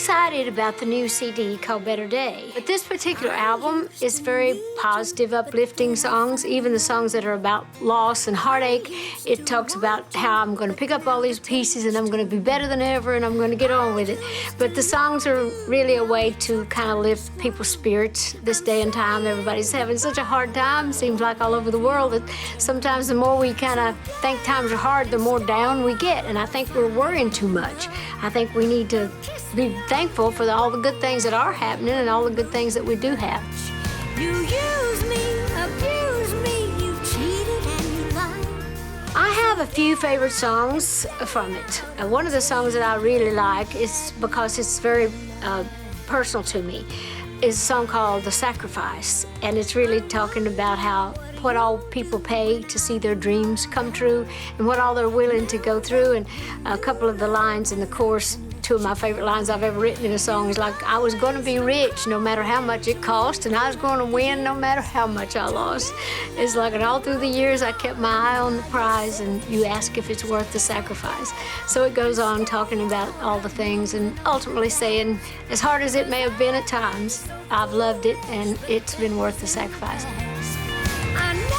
excited about the new CD called Better Day. But this particular album is very positive, uplifting songs, even the songs that are about loss and heartache. It talks about how I'm going to pick up all these pieces and I'm going to be better than ever and I'm going to get on with it. But the songs are really a way to kind of lift people's spirits this day and time. Everybody's having such a hard time, seems like all over the world, that sometimes the more we kind of think times are hard, the more down we get. And I think we're worrying too much. I think we need to be thankful for all the good things that are happening and all the good things that we do have. You use me, abuse me, you cheated and you lied. I have a few favorite songs from it. One of the songs that I really like is because it's very personal to me, is a song called The Sacrifice. And it's really talking about what all people pay to see their dreams come true and what all they're willing to go through. And a couple of the lines in the chorus, two of my favorite lines I've ever written in a song is like, I was going to be rich no matter how much it cost, and I was going to win no matter how much I lost. It's like, and all through the years I kept my eye on the prize, and you ask if it's worth the sacrifice. So it goes on talking about all the things and ultimately saying, as hard as it may have been at times, I've loved it and it's been worth the sacrifice. I never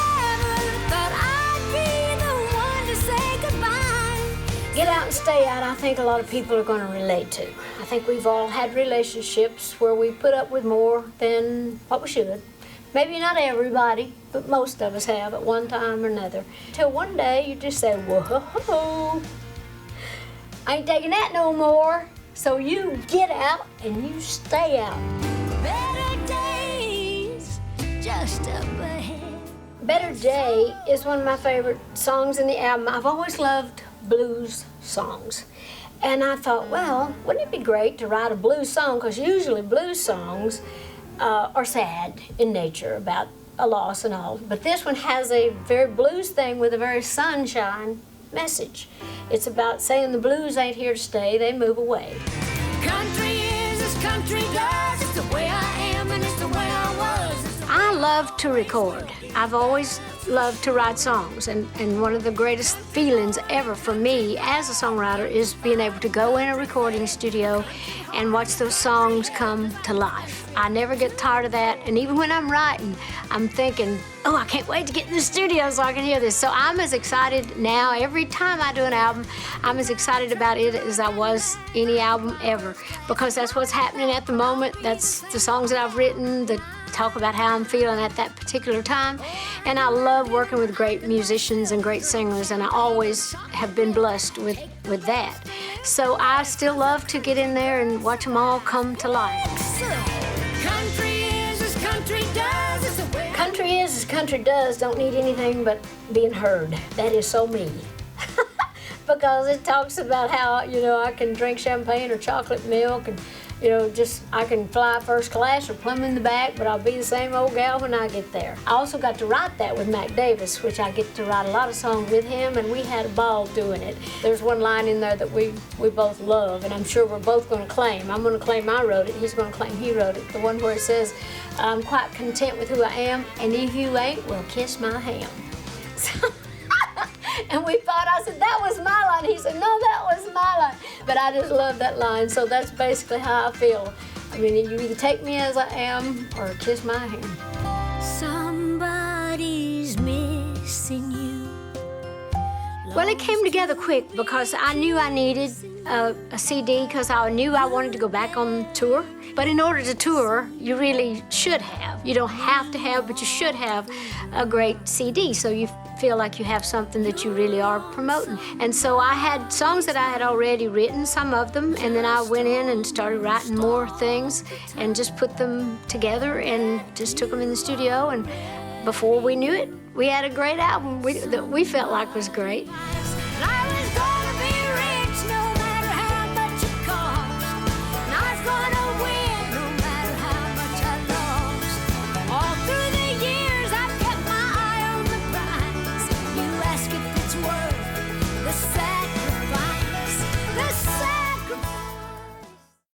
thought I'd be the one to say goodbye. Get out and stay out, I think a lot of people are going to relate to. I think we've all had relationships where we put up with more than what we should. Maybe not everybody, but most of us have at one time or another. Till one day you just say, whoa, I ain't taking that no more. So you get out and you stay out. Better days just up ahead. Better Day is one of my favorite songs in the album. I've always loved blues songs. And I thought, well, wouldn't it be great to write a blues song? Because usually blues songs are sad in nature about a loss and all. But this one has a very blues thing with a very sunshine message. It's about saying the blues ain't here to stay, they move away. Country is as country does. It's the way I am and it's the way I was. I love to record. I've always loved to write songs, and one of the greatest feelings ever for me as a songwriter is being able to go in a recording studio and watch those songs come to life. I never get tired of that, and even when I'm writing, I'm thinking, oh, I can't wait to get in the studio so I can hear this. So I'm as excited now, every time I do an album, I'm as excited about it as I was any album ever, because that's what's happening at the moment. That's the songs that I've written that talk about how I'm feeling at that particular time. And I love working with great musicians and great singers, and I always have been blessed with that. So I still love to get in there and watch them all come to life. Country is as country does. It's the way Country is as country does, don't need anything but being heard. That is so me. Because it talks about how, I can drink champagne or chocolate milk and I can fly first class or plumb in the back, but I'll be the same old gal when I get there. I also got to write that with Mac Davis, which I get to write a lot of songs with him, and we had a ball doing it. There's one line in there that we both love, and I'm sure we're both going to claim. I'm going to claim I wrote it, he's going to claim he wrote it. The one where it says, I'm quite content with who I am, and if you ain't, well, kiss my ham. So, and we thought, I said, that was my line. He said, no, that was my line. But I just love that line, so that's basically how I feel. I mean, you either take me as I am or kiss my hand. somebody's missing you. Well, it came together quick because I knew I needed a CD because I knew I wanted to go back on tour. But in order to tour, you really should have. You don't have to have, but you should have a great CD so you feel like you have something that you really are promoting. And so I had songs that I had already written, some of them, and then I went in and started writing more things and just put them together and just took them in the studio. And before we knew it, we had a great album that we felt like was great.